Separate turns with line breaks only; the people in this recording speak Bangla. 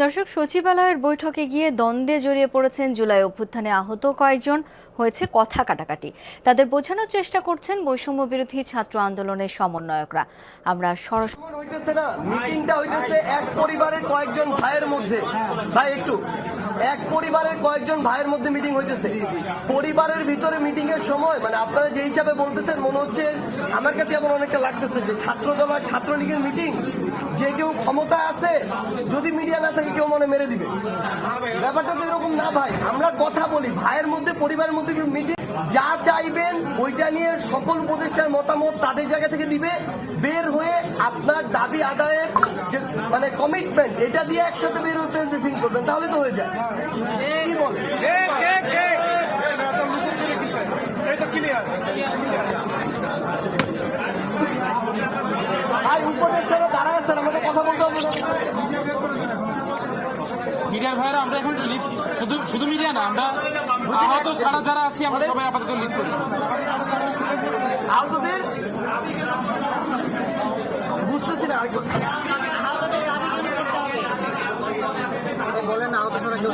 দর্শক, সচিবালয়ের বৈঠকে গিয়ে দ্বন্দ্বে জড়িয়ে পড়েছেন জুলাই অভ্যুত্থানে আহত কয়েকজন। হয়েছে কথা কাটাকাটি। তাদের বোঝানোর চেষ্টা করছেন বৈষম্য বিরোধী ছাত্র আন্দোলনের সমন্বয়করা। আমরা সরাসরি
হইতেছে না, মিটিংটা হইতেছে এক পরিবারের কয়েকজন ভাইয়ের মধ্যে। ভাই একটু, এক পরিবারের কয়েকজন ভাইয়ের মধ্যে মিটিং হইতেছে। পরিবারের ভিতরে মিটিং এর সময় মানে আপনারা যে হিসাবে বলতেছেন মনে হচ্ছে, আমার কাছে এমন অনেকটা লাগতেছে যে ছাত্রদল আর ছাত্রলীগের মিটিং। যে কেউ ক্ষমতা আছে, যদি মিডিয়া না থাকে কেউ মনে মেরে দিবে। ব্যাপারটা তো এরকম না ভাই, আমরা কথা বলি ভাইয়ের মধ্যে, পরিবারের মধ্যে মিটিং। যা চাইবেন ওইটা নিয়ে সকল উপদেষ্টার মতামত তাদের জায়গা থেকে দিবে। বের হয়ে আপনার দাবি আদায়ের যে মানে কমিটমেন্ট, এটা দিয়ে একসাথে বের হয়ে প্রেস ব্রিফিং করবেন, তাহলে তো হয়ে যায়। কি বলেন? ভাই উপদেষ্টারা দাঁড়ায় আছেন, আমাদের কথা বলতে হবে না।
মিডিয়ার ভাইরা আমরা এখন লিড, শুধু মিডিয়া না, আমরা আহত ছাড়া যারা আছি আমরা সবাই আপাতত লিড করি।
আহতদের বুঝতেছি না, আর বলেন আহত ছাড়া কেউ